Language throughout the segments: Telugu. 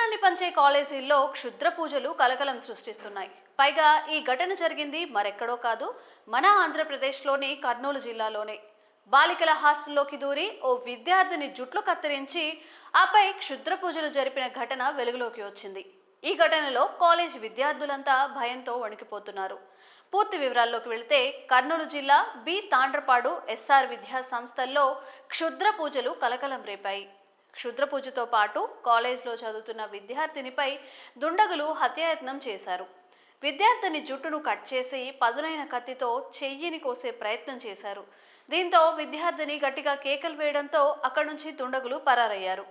విజ్ఞానాన్ని పంచే కాలేజీల్లో క్షుద్ర పూజలు కలకలం సృష్టిస్తున్నాయి. పైగా ఈ ఘటన జరిగింది మరెక్కడో కాదు, మన ఆంధ్రప్రదేశ్లోని కర్నూలు జిల్లాలోనే. బాలికల హాస్టల్లోకి దూరి ఓ విద్యార్థిని జుట్లు కత్తిరించి ఆపై క్షుద్ర పూజలు జరిపిన ఘటన వెలుగులోకి వచ్చింది. ఈ ఘటనలో కాలేజ్ విద్యార్థులంతా భయంతో వణికిపోతున్నారు. పూర్తి వివరాల్లోకి వెళితే కర్నూలు జిల్లా బి తాండ్రపాడు ఎస్ఆర్ విద్యా సంస్థల్లో క్షుద్ర పూజలు కలకలం రేపాయి. క్షుద్ర పూజతో పాటు కాలేజ్లో చదువుతున్న విద్యార్థినిపై దుండగులు హత్యాయత్నం చేశారు. విద్యార్థిని జుట్టును కట్ చేసి పదునైన కత్తితో చెయ్యిని కోసే ప్రయత్నం చేశారు. దీంతో విద్యార్థిని గట్టిగా కేకలు వేయడంతో అక్కడి నుంచి దుండగులు పరారయ్యారు.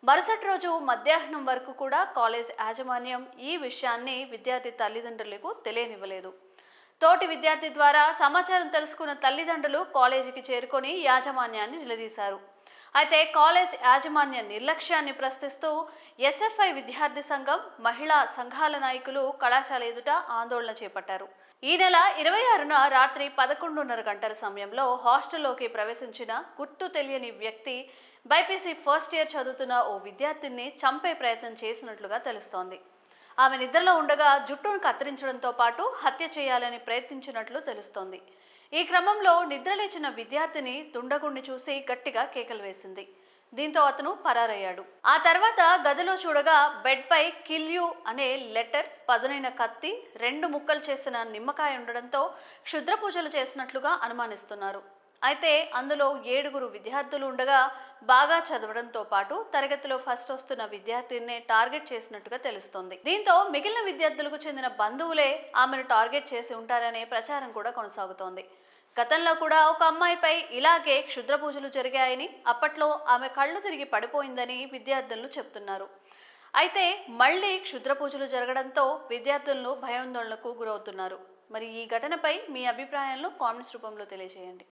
మరుసటి రోజు మధ్యాహ్నం వరకు కూడా కాలేజ్ యాజమాన్యం ఈ విషయాన్ని విద్యార్థి తల్లిదండ్రులకు తెలియనివ్వలేదు. తోటి విద్యార్థి ద్వారా సమాచారం తెలుసుకున్న తల్లిదండ్రులు కాలేజీకి చేరుకొని యాజమాన్యాన్ని నిలదీశారు. అయితే కాలేజ్ యాజమాన్య నిర్లక్ష్యాన్ని ప్రశ్నిస్తూ ఎస్ఎఫ్ఐ విద్యార్థి సంఘం, మహిళా సంఘాల నాయకులు కళాశాల ఎదుట ఆందోళన చేపట్టారు. ఈ నెల 26న రాత్రి 11:30 గంటల సమయంలో హాస్టల్లోకి ప్రవేశించిన గుర్తు తెలియని వ్యక్తి బైపీసీ ఫస్ట్ ఇయర్ చదువుతున్న ఓ విద్యార్థిని చంపే ప్రయత్నం చేసినట్లుగా తెలుస్తోంది. ఆమె నిద్రలో ఉండగా జుట్టును కత్తిరించడంతో పాటు హత్య చేయాలని ప్రయత్నించినట్లు తెలుస్తోంది. ఈ క్రమంలో నిద్రలేచిన విద్యార్థిని దుండగుణ్ణి చూసి గట్టిగా కేకలు వేసింది. దీంతో అతను పరారయ్యాడు. ఆ తర్వాత గదిలో చూడగా బెడ్ పై కిల్ యూ అనే లెటర్, పదునైన కత్తి, 2 ముక్కలు చేసిన నిమ్మకాయ ఉండడంతో క్షుద్ర పూజలు చేసినట్లుగా అనుమానిస్తున్నారు. అయితే అందులో 7 విద్యార్థులు ఉండగా బాగా చదవడంతో పాటు తరగతిలో ఫస్ట్ వస్తున్న విద్యార్థినే టార్గెట్ చేసినట్టుగా తెలుస్తోంది. దీంతో మిగిలిన విద్యార్థులకు చెందిన బంధువులే ఆమెను టార్గెట్ చేసి ఉంటారనే ప్రచారం కూడా కొనసాగుతోంది. గతంలో కూడా ఒక అమ్మాయిపై ఇలాగే క్షుద్ర పూజలు జరిగాయని, అప్పట్లో ఆమె కళ్ళు తిరిగి పడిపోయిందని విద్యార్థులు చెప్తున్నారు. అయితే మళ్ళీ క్షుద్ర పూజలు జరగడంతో విద్యార్థులను భయాందోళనకు గురవుతున్నారు. మరి ఈ ఘటనపై మీ అభిప్రాయాలను కామెంట్స్ రూపంలో తెలియజేయండి.